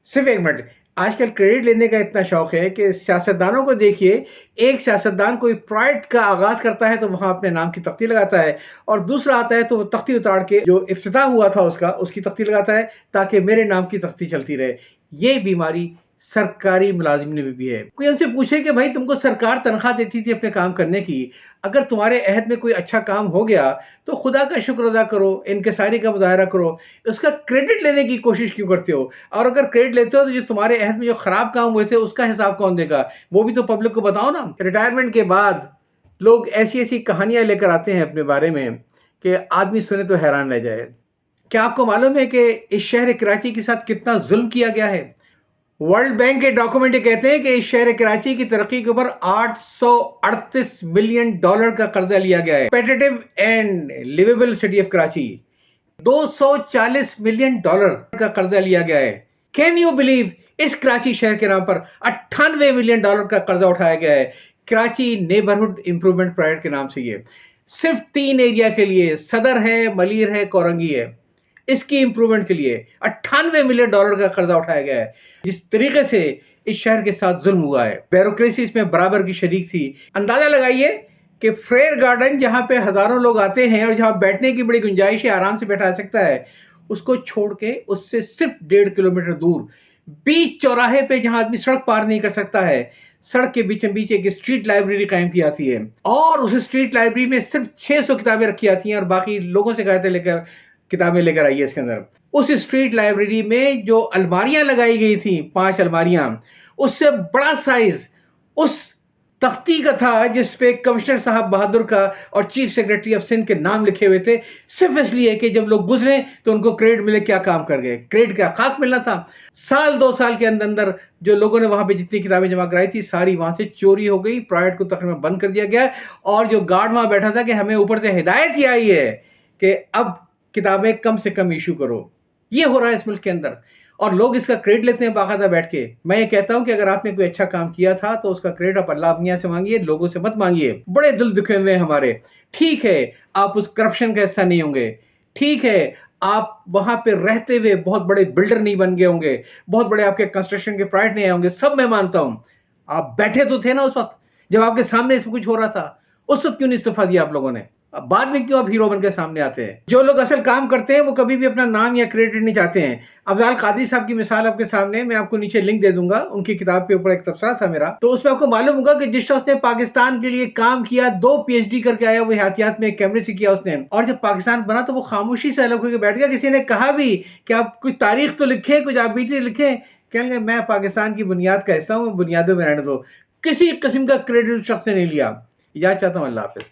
صرف ایک منٹ. آج کل کریڈٹ لینے کا اتنا شوق ہے کہ سیاستدانوں کو دیکھیے. ایک سیاستدان کوئی پرائٹ کا آغاز کرتا ہے تو وہاں اپنے نام کی تختی لگاتا ہے، اور دوسرا آتا ہے تو وہ تختی اتار کے جو افتتاح ہوا تھا اس کی تختی لگاتا ہے تاکہ میرے نام کی تختی چلتی رہے. یہ بیماری سرکاری ملازمین میں بھی ہے. کوئی ان سے پوچھے کہ بھائی تم کو سرکار تنخواہ دیتی تھی اپنے کام کرنے کی، اگر تمہارے عہد میں کوئی اچھا کام ہو گیا تو خدا کا شکر ادا کرو، انکساری کا مظاہرہ کرو، اس کا کریڈٹ لینے کی کوشش کیوں کرتے ہو؟ اور اگر کریڈٹ لیتے ہو تو جو تمہارے عہد میں جو خراب کام ہوئے تھے اس کا حساب کون دے گا؟ وہ بھی تو پبلک کو بتاؤ نا. ریٹائرمنٹ کے بعد لوگ ایسی ایسی کہانیاں لے کر آتے ہیں اپنے بارے میں کہ آدمی سنے تو حیران رہ جائے. کیا آپ کو معلوم ہے کہ اس شہر کراچی کے ساتھ کتنا ظلم کیا گیا ہے؟ ورلڈ بینک کے ڈاکومنٹ کہتے ہیں کہ اس شہر کراچی کی ترقی کے اوپر $838 ملین کا قرضہ لیا گیا ہے. Competitive and liveable city of Karachi, $240 million کا قرضہ لیا گیا ہے. Can you believe? اس کراچی شہر کے نام پر $98 ملین کا قرضہ اٹھایا گیا ہے. کراچی نیبرہڈ امپرومنٹ پروجیکٹ کے نام سے. یہ صرف 3 ایریا کے لیے، صدر ہے، ملیر ہے، کورنگی ہے، اس کی امپرومنٹ کے لیے $98 ملین کا قرضہ اٹھایا گیا ہے. جس طریقے سے اس شہر کے ساتھ ظلم ہوا ہے، بیوروکریسی اس میں برابر کی شریک تھی. اندازہ لگائیے کہ فریر گارڈن جہاں پہ ہزاروں لوگ آتے ہیں اور جہاں بیٹھنے کی بڑی گنجائش ہے، آرام سے بیٹھا سکتا ہے، اس کو چھوڑ کے اس سے صرف 1.5 کلومیٹر دور بیچ چوراہے پہ جہاں آدمی سڑک پار نہیں کر سکتا ہے، سڑک کے بیچ بیچ ایک اسٹریٹ لائبریری قائم کی آتی ہے، اور اس اسٹریٹ لائبریری میں صرف 600 کتابیں رکھی آتی ہیں، اور باقی لوگوں سے کہتے لے کر کتابیں لے کر آئیے اس کے اندر. اس اسٹریٹ لائبریری میں جو الماریاں لگائی گئی تھیں، 5 الماریاں، اس سے بڑا سائز اس تختی کا تھا جس پہ کمشنر صاحب بہادر کا اور چیف سیکرٹری آف سندھ کے نام لکھے ہوئے تھے، صرف اس لیے کہ جب لوگ گزرے تو ان کو کریڈٹ ملے. کیا کام کر گئے؟ کریڈٹ کا خاک ملنا تھا. سال 2 سال کے اندر جو لوگوں نے وہاں پہ جتنی کتابیں جمع کرائی تھی ساری وہاں سے چوری ہو گئی. پرائیویٹ کو تقریباً بند کر دیا گیا، اور جو گارڈ وہاں بیٹھا تھا کہ ہمیں اوپر سے ہدایت یہ آئی ہے کہ اب کتابیں کم سے کم ایشو کرو. یہ ہو رہا ہے اس ملک کے اندر، اور لوگ اس کا کریڈٹ لیتے ہیں باقاعدہ بیٹھ کے. میں یہ کہتا ہوں کہ اگر آپ نے کوئی اچھا کام کیا تھا تو اس کا کریڈٹ آپ اللہ میاں سے مانگیے، لوگوں سے مت مانگیے. بڑے دل دکھے ہوئے ہیں ہمارے. ٹھیک ہے آپ اس کرپشن کا حصہ نہیں ہوں گے، ٹھیک ہے آپ وہاں پہ رہتے ہوئے بہت بڑے بلڈر نہیں بن گئے ہوں گے، بہت بڑے آپ کے کنسٹرکشن کے پرائٹ نہیں آئے ہوں گے، سب میں مانتا ہوں. آپ بیٹھے تو تھے نا اس وقت جب آپ کے سامنے سب کچھ ہو رہا تھا. اس وقت کیوں نہیں استعفیٰ دیا آپ لوگوں نے؟ بعد میں کیوں آپ ہیرو بن کے سامنے آتے ہیں؟ جو لوگ اصل کام کرتے ہیں وہ کبھی بھی اپنا نام یا کریڈٹ نہیں چاہتے ہیں. افضال قادری صاحب کی مثال آپ کے سامنے، میں آپ کو نیچے لنک دے دوں گا، ان کی کتاب کے اوپر ایک تبصرہ تھا میرا، تو اس میں آپ کو معلوم ہوگا کہ جس شخص نے پاکستان کے لیے کام کیا، 2 PhD کر کے آیا، وہ حیاتیات میں کیمرے سے کیا اس نے، اور جب پاکستان بنا تو وہ خاموشی سے الگ ہو کے بیٹھ گیا. کسی نے کہا بھی کہ آپ کچھ تاریخ تو لکھیں، کچھ آپ بیچ لکھیں، کہیں گے میں پاکستان کی بنیاد کا حصہ ہوں، بنیادوں میں رہنے دو. کسی قسم کا کریڈٹ شخص نے نہیں لیا. اجازت چاہتا ہوں. اللہ حافظ.